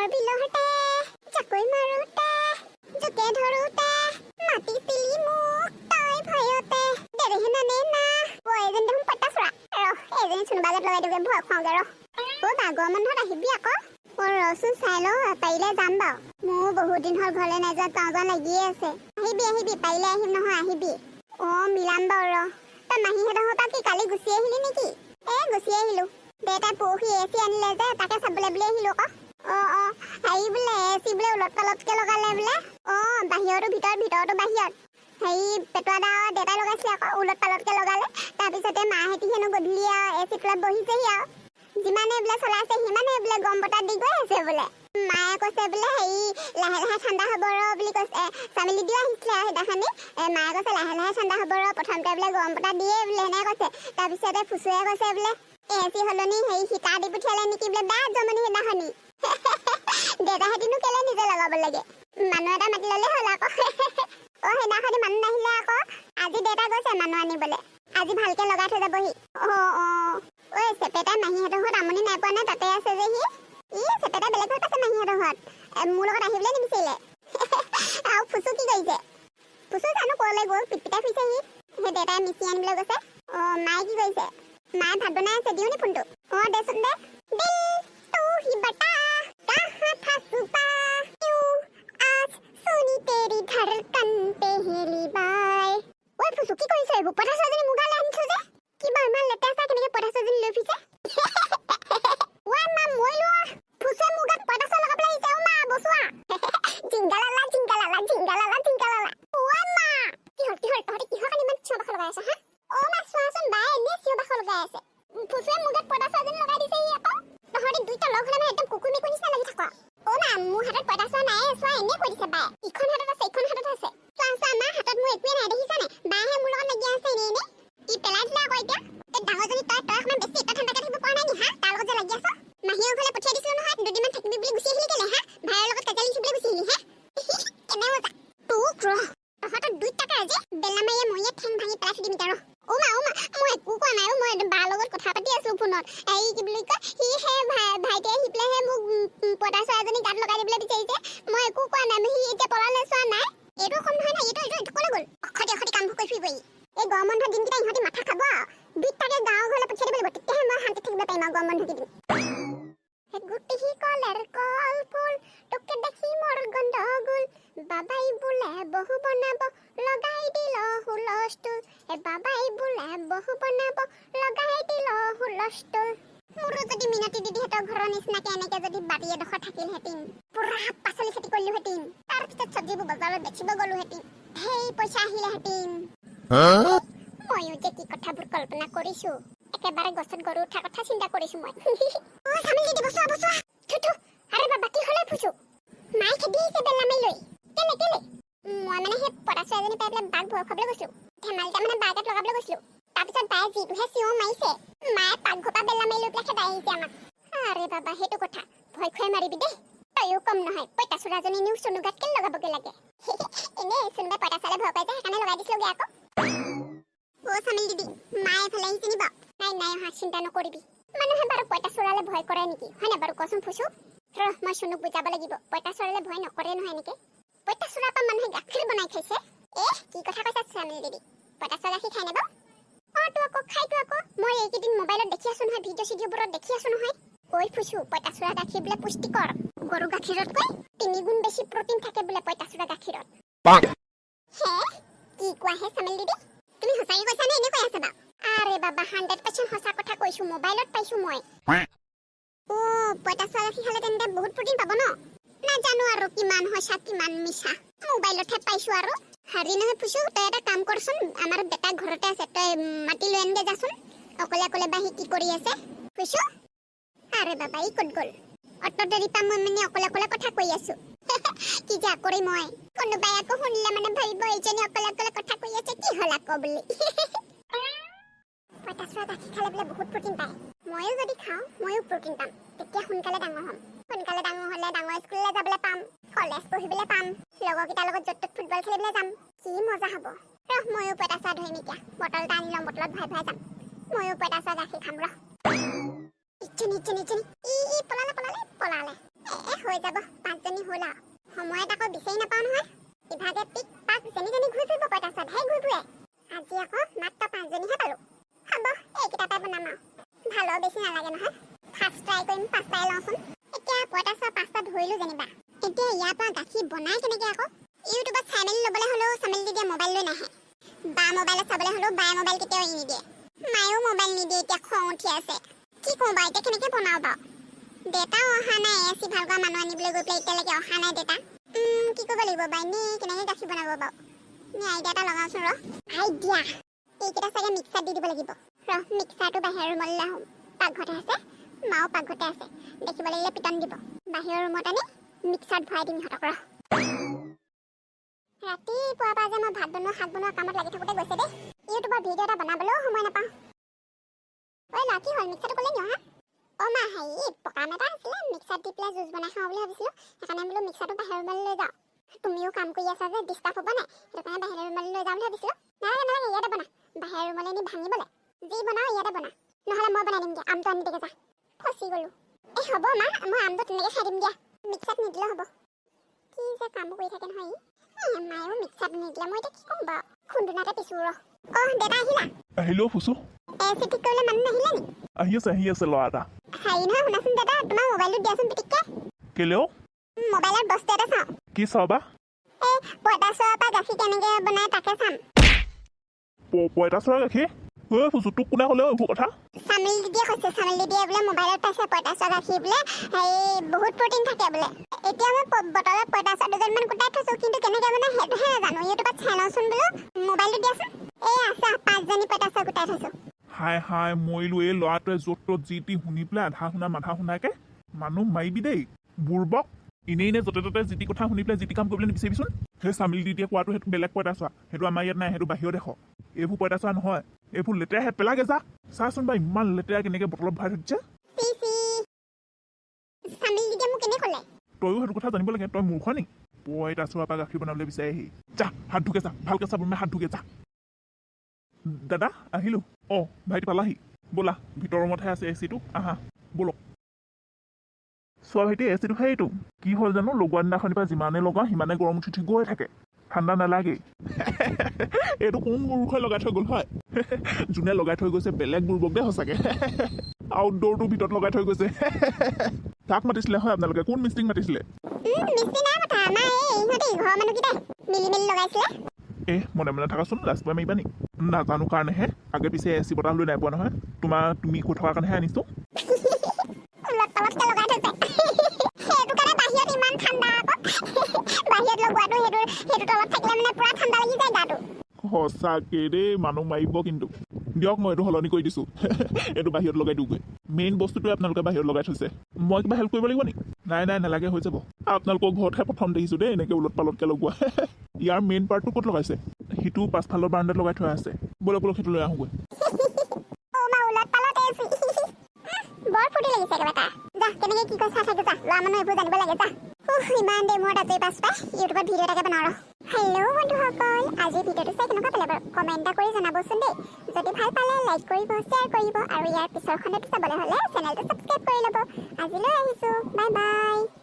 সাপৰ বিলহতে জাকৈ মাৰোতে জোকে ধৰোতে মাতিছিলি মোক তই ভয়তে দেৰেহেনানে না এজন দেখোন পইতাচোৰা এজনী চুনুবাজত লগাই দিওঁগে ভয় খুৱাওঁগে বাগৰ মানুহত আহিবি আকৌ ৰচোন চাই ল পাৰিলে যাম বাৰু মোৰ বহুত দিন হ'ল ঘৰলৈ নাযোৱা যাওঁ লাগিয়ে আছে আহিবি পাৰিলে আহিম নহয় আহিবি মিলাম বাৰু তই মাহীহঁতৰ পৰা কি কালি গুচি আহিলি নেকি গুচি আহিলো দেউতাই পৰহি এচি আনিলে যে তাকে চাবলৈ বুলি আহিলো আকৌ হেৰি বোলে এচি বোলে উলট পালটকে লগালে বোলে বাহিৰতো ভিতৰতো বাহিৰত হেৰি পেটুৱা দা দেউতাই লগাইছিলে আকৌ উলট পালটকে লগালে তাৰপিছতে মাহেঁতি হেনো গধূলি এচি তলত বহিছেহি আৰু যিমানে বোলে চলাইছে সিমানে বোলে গৰম বতাহ দি গৈ আছে বোলে মায়ে কৈছে বোলে হেৰি লাহে লাহে ঠাণ্ডা হ'ব বুলি কৈছে চামিলি দিও আহিছিলে সেইদিনাখনি মায়ে কৈছে লাহে লাহে ঠাণ্ডা হ'ব প্ৰথমতে বোলে গৰম বতাহ দিয়ে বোলে এনে কৈছে তাৰপিছতে ফুচুৱে কৈছে বোলে এচি সলনি হেৰি সীতা দি পঠিয়ালে নেকি বোলে বেয়া জমনি সেইদিনাখনি দেউতাহঁতিনো কেলে নিজে লগাব লাগে মানুহ এটা মাতি ল'লে হ'ল আকৌ সেইদিনাখনি মানুহ নাহিলে আকৌ আজি দেউতা গৈছে মানুহ আনিবলৈ আজি ভালকে লগাই থৈ যাবহি চেপেটাই মাহীহঁতৰ ঘৰত আমনি নাই পোৱা নে তাতে আছে যে চেপেটাই বেলেগ ঘৰত আছে মাহীহঁতৰ ঘৰত মোৰ লগত আহিবলৈ নিবিচাৰিলে আৰু ফুচু কি কৰিছে ফুচু জানো ক'লৈ গ'ল পিটপিটাই ফুৰিছেহি সেই দেউতাই মিচি আনিবলৈ গৈছে মায়ে কি কৰিছে মায়ে ভাত বনাই আছে দিওঁ নি ফোনটো দেচোন দে দিল তু হি বতা कहाँ था सुबह क्यों आज सुनी तेरी धड़कन पहली बार ফুচু কি কৰিছে এইবোৰ পটাছজনী মুগালে আনিছো যে কিবা ইমান লেতেৰা কেনেকে পটাছজনী লৈ ফুৰিছে মা মই লোৱা ফুচে মুগাত পটাছ লগাবলৈ আহিছে মা বসুৱা জিংগালালা মা তহঁতে কিহৰ কাৰণে ইমান চিঞৰ বাখৰ লগাই আছ মা চোৱাচোন বাই এনে চিঞৰ বাখৰ লগাই আছে ফুচে মুগাত পটাছজনী লগাই দিছে আকৌ তহঁতে দুইটা লগ হ'লে একদম কুকুৰ মেকুৰ নিচিনা লাগি থাক মা মোৰ হাতত পটাছ নাই চোৱা এনে কৈ দিছে বাই ইখন হাতত আছে ইখন হাতত আছে চোৱা মা হাতত মোৰ একোৱে নাই দেখিছানে বাহে মোৰ লগত লাগি আছে এনে ই পেলাই দিলে আকৌ এতিয়া ডাঙৰজনী তই অকণমান বেছি এটা ঠাণ্ডাকে থাকিব পৰা নাই নি তাৰ লগত যে লাগি আছ মাহীৰ ঘৰলৈ পঠিয়াই দিছিলো নহয় দুদিনমান থাকিবি বুলি গুচি আহিলি কেলে ভাইৰ লগত কাজিয়া লিখিবলৈ গুচি আহিলি কেনে মজা তোক তহঁতৰ দুইটাকে আজি বেলা মাৰিয়ে মৰিয়ে ঠেং ভাঙি পেলাই থৈ দিম এতিয়া মা মই একো কোৱা নাই মই বাৰ লগত কথা পাতি আছো ফোনত এই কি বুলি কয় ভাইটিয়ে আহি পেলাইহে মোক পটাছ এজনী গাত লগাই দিবলৈ বিচাৰিছে মই একো কোৱা নাই সি এতিয়া পলালে চোৱা নাই এইটো কম নহয় না এইটো ক'লৈ গ'ল অখতি কামবোৰ কৰি ফুৰিবই এই গৰম বন্ধৰ দিনকেইটা ইহঁতি মাথা খাব দুইটাকে গাঁৱৰ ঘৰলৈ পঠিয়াই দিব লাগিব তেতিয়াহে মই শান্তি থাকিব পাৰিম গৰম বন্ধ কেইদিন গুটি কলৰ কল ফুল তোকে দেখি মোৰ গণ্ডগোল বাবাই বোলে বহু বনাব লগাই দিল হুলস্থুল বাবাই বোলে বহু বনাব লগাই দিল হুলস্থুল মোৰো যদি মিনতি দিদিহঁতৰ ঘৰৰ নিচিনাকে এনেকে যদি বাৰী এডোখৰ থাকিলহেঁতেন পুৰা পাচলি খেতি কৰিলোহেঁতেন তাৰপিছত চব্জিবোৰ বজাৰত বেচিব গলোহেঁতেন সেই পইচা আহিলেহেঁতেন ময়ো যে কি কথাবোৰ কল্পনা কৰিছো একেবাৰে গছত গৰু উঠা কথা চিন্তা কৰিছো মই চামিলি দি বসোৱা আৰে বাবা কি হ'লে ফুচু মায়ে খেদি আহিছে বেলা মাৰি লৈ কেলে মই মানে সেই পটাছ এজনী পাই পেলাই বাঘ ভয় খুৱাবলৈ গৈছিলো ধেমালিটা মানে বাঘত লগাবলৈ গৈছিলো তাৰপিছত বায়ে যিটোহে চিঞৰ মাৰিছে মায়ে পাকঘৰ পৰা বেলা মাৰি লৈ পেলাই খেদাই আহিছে আমাক আৰে বাবা সেইটো কথা ভয় খুৱাই মাৰিবি দেই তয়ো কম নহয় পইতাচোৰাজনী নিউ চুনুগাত কেলে লগাবগে লাগে এনেই চুনুবাই পইতাচালে ভয় পাই যায় সেইকাৰণে লগাই দিছিলোগে আকৌ চামিল দিদি মায়ে এফালে আহিছে নিবা নাই অহা চিন্তা নকৰিবি মানুহে বাৰু পইতাচোৰালে ভয় কৰে নেকি হয়নে বাৰু কচোন ফুচু মই চুনুক বুজাব লাগিব পইতাচোৰালে ভয় নকৰে নহয় এনেকে পইতাচোৰাৰ পৰা মানুহে গাখীৰ বনাই খাইছে কি কথা কৈছা চামিল দিদি পইতাচোৰা গাখীৰ খাই নেবা তো আকৌ খাইতো আকৌ মই এইকেইদিন মোবাইলত দেখি আছো নহয় ভিডিঅ' চিডিঅ'বোৰত দেখি আছো নহয় কৈ ফুচু পইতাচোৰা গাখীৰ বোলে পুষ্টিকৰ গৰু গাখীৰতকৈ 3 গুণ বেছি প্ৰটিন থাকে বোলে পইতাচোৰা গাখীৰত কি কোৱা হে চামিল দিদি তুমি সঁচাই কৈছা নে এনে কৈ আছা বা আৰে বাবা 100% সঁচা কথা কৈছো মোবাইলত পাইছো মই পইতাচোৰা গাখীৰ খালে তেন্তে বহুত প্ৰটিন পাব ন নাজানো আৰু কিমান সঁচা কিমান মিছা মোবাইলতহে পাইছো আৰু হাৰি নহয় ফুচু তই এটা কাম কৰচোন আমাৰ বেটা ঘৰতে আছে তই মাতি লৈ আনগে যাচোন অকলে বাহি কি কৰি আছে ফুচু আৰে বাবা ই ক'ত গ'ল অত দেৰি পা মই মানে অকলে কথা কৈ আছো কি যা কৰি মই কোনোবাই আকৌ শুনিলে মানে ভাবিব এইজনী অকলে কথা কৈ আছে কি হ'ল আকৌ বুলি পইতাচোৰা গাখীৰ খালে বোলে বহুত প্ৰটিন পায় ময়ো যদি খাওঁ ময়ো প্ৰটিন পাম তেতিয়া সোনকালে ডাঙৰ হ'ম সোনকালে ডাঙৰ হ'লে ডাঙৰ স্কুললৈ যাবলৈ পাম কলেজ পঢ়িবলৈ পাম লগৰকেইটাৰ লগত য'ত ত'ত ফুটবল খেলিবলৈ যাম কি মজা হ'ব ময়ো পইতাচোৰা ধৰিম এতিয়া বটল এটা আনি ল'ম বটলত ভৰাই যাম ময়ো পইতাচোৰা গাখীৰ খাম ইচ্ছনি পলালে হৈ যাব 5 জনী হ'ল আৰু সময়ত আকৌ বিচাৰি নাপাওঁ নহয় ইভাগে পিক পাক যেনি যেনি ঘূৰি ফুৰিব পঁইতাচোৱা ঢেৰ ঘূৰি ফুৰে আজি আকৌ মাত্ৰ 5 জনীহে পালোঁ হ'ব এইকেইটাতে বনাম আৰু ভালো বেছি নালাগে নহয় ফাৰ্ষ্ট ট্ৰাই কৰিম 5টাই লওঁচোন এতিয়া পঁইতাচোৱা 5টা ধৰিলোঁ যেনিবা এতিয়া ইয়াৰ পৰা গাখীৰ বনাই কেনেকৈ আকৌ ইউটিউবত চাই মেলি ল'বলৈ হ'লেও চাই মেলি দিয়ে মোবাইল লৈ নাহে বা মোবাইলত চাবলৈ হ'লেও বায়ে মোবাইল কেতিয়াও এৰি নিদিয়ে মায়েও মোবাইল নিদিয়ে এতিয়া খং উঠি আছে কি কৰোঁ বাৰু এতিয়া কেনেকৈ বনাওঁ বাৰু দেউতাও অহা নাই এচি ভাল কৰা মানুহ আনিবলৈ গৈ পেলাই এতিয়ালৈকে অহা নাই দেউতা কি কৰিব লাগিব বাৰু এনেই কেনেকৈ গাখীৰ বনাব বাৰু নে আইডিয়া এটা লগাওঁচোন ৰ আইডিয়া এইকেইটা চাগে মিক্সাৰত দি দিব লাগিব ৰ মিক্সাৰটো বাহিৰৰ ৰুমলৈ আহোঁ পাকঘৰতে আছে মাও পাকঘৰতে আছে দেখিব লাগিলে পিটন দিব বাহিৰৰ ৰুমত আনি মিক্সাৰত ভৰাই দিম ইহঁতক ৰ ৰাতিপুৱাৰ পৰা যে মই ভাত বনোৱা শাক বনোৱা কামত লাগি থাকোঁতে গৈছে দেই ইউটিউবৰ ভিডিঅ' এটা বনাবলৈও সময় নাপাওঁ ঐ ল'ৰা কি হ'ল মিক্সাৰটো ক'লে নিয় হা অ' মা হেৰি পকা এটা আছিলে মিক্সাৰত দি পেলাই জুচ বনাই খাওঁ বুলি ভাবিছিলোঁ সেইকাৰণে বোলো মিক্সাৰটো বাহিৰৰ ৰুমলৈ লৈ যাওঁ তুমিও কাম কৰি আছা যে ডিষ্টাৰ্ব হ'ব নাই সেইটো কাৰণে বাহিৰৰ ৰুমলৈ লৈ যাওঁ বুলি ভাবিছিলোঁ নালাগে ইয়াতে বনা বাহিৰৰ ৰুমলৈ নি ভাঙিবলৈ যি বনাওঁ ইয়াতে বনা নহ'লে মই বনাই দিমগৈ আমটো আনি দিগে যা ফচি গ'লোঁ এই হ'ব মা মই আমটো তেনেকৈ খাই দিম দিয়া মিক্সাৰত নিদিলেও হ'ব কি যে কাম কৰি থাকে নহয় মায়েও মিক্সাৰত নিদিলে মই এতিয়া কি ক'ম বাৰু খুন্দুনাতে পিছোঁ ৰ দেউতা আহিলা আহিলেও ফুচু এচি ঠিক কৰিলে মানুহ নাহিলে নি আহি আছে ল'ৰা এটা হেৰি নহয় শুনাচোন দাদা তোমাৰ মোবাইলটো দিয়াচোন পিটিককৈ কেলেও মোবাইলত বস্তু এটা চাওঁ কি চাবা এই পঁইতাচোৱাৰ পৰা গাখীৰ কেনেকৈ বনাই তাকে চাম পঁইতাচোৰা গাখীৰ ঐ ফুচু তোক কোনে ক'লে এইবোৰ কথা চামিল দিদিয়ে কৈছে চামিল দিদিয়ে বোলে মোবাইলত পাইছে পঁইতাচোৱা গাখীৰ বোলে হেৰি বহুত প্ৰটিন থাকে বোলে এতিয়া মই বটলত পঁইতাচোৱা দুজনমান গোটাই থৈছোঁ কিন্তু কেনেকৈ বনাই সেইটোহে নাজানো ইউটিউবত চাই লওঁচোন বোলো মোবাইলটো দিয়াচোন এই আছে 5 জনী পঁইতাচোৱা গোটাই থৈছোঁ হাই মৰিলো এই ল'ৰাটোৱে য'ত ত'ত যি টি শুনি পেলাই আধা শুনা মাথা শুনাকে মানুহ মাৰিবি দেই বুৰ্বক এনেই য'তে ত'তে যি টি কথা শুনি পেলাই যি টি কাম কৰিবলৈ নিবিচাৰিবিচোন সেই চামিল দি দিয়ে কোৱাটো সেইটো বেলেগ পঁইতাচোৱা সেইটো আমাৰ ইয়াত নাই সেইটো বাহিৰত দেখ এইবোৰ পঁইতাচোৱা নহয় এইবোৰ লেতেৰা হেত পেলাগে যা চাচোন বা ইমান লেতেৰা কেনেকৈ বটলত ভৰাই থৈছে তইও সেইটো কথা জানিব লাগে তই মূৰ্খ নি পঁইতাচোৱাৰ পৰা গাখীৰ বনাবলৈ বিচাৰি আহি যা হাত ধুকে যা ভালকৈ চাবোন হাত ধুকে যা দাদা আহিলোঁ অঁ ভাইটি পালাহি ব'লা ভিতৰ ৰুমতহে আছে এচিটো আহা ব'লক চোৱা ভাইটি এচিটো সেইটো কি হ'ল জানো লগোৱা দিনাখনিৰ পৰা যিমানে লগাওঁ সিমানে গৰম উঠি উঠি গৈ থাকে ঠাণ্ডা নালাগেই এইটো কোন মূৰ্খই লগাই থৈ গ'ল হয় যোনে লগাই থৈ গৈছে বেলেগ বুৰ্বক দেই সঁচাকৈ আউটডোৰটো ভিতৰত লগাই থৈ গৈছে কাক মাতিছিলে হয় আপোনালোকে কোন মিস্ত্ৰীক মাতিছিলে মনে মনে থাকাচোন লাষ্ট বাৰ মাৰিবা নি নাজানো কাৰণেহে আগে পিছে এচি বতাহ লৈ নাই পোৱা নহয় তুমি কৈ থকাৰ কাৰণেহে আনিছোঁ সঁচাকে দেই মানুহ মাৰিব কিন্তু দিয়ক মই এইটো সলনি কৰি দিছোঁ এইটো বাহিৰত লগাই দিওঁগৈ মেইন বস্তুটোৱে আপোনালোকে বাহিৰত লগাই থৈছে মই কিবা হেল্প কৰিব লাগিব নি নাই নালাগে হৈ যাব আপোনালোকৰ ঘৰতহে প্ৰথম দেখিছোঁ দেই এনেকৈ ওলট পালতকৈ লগোৱা ইয়াৰ মেইন পাৰ্টটো ক'ত লগাইছে সিটো পাছফালৰ বাৰাণ্ডাত লগাই থোৱা আছে ব'লক সেইটো লৈ আহোঁগৈ হেল্ল' বন্ধুসকল আজিৰ ভিডিঅ'টো চাই কেনেকুৱা পালে বাৰু কমেণ্ট এটা কৰি জনাবচোন দেই যদি ভাল পালে লাইক কৰিব শ্বেয়াৰ কৰিব আৰু ইয়াৰ পিছৰখনতো চাবলৈ হ'লে চেনেলটো ছাবস্ক্ৰাইব কৰি ল'ব আজিলৈ আহিছোঁ বাই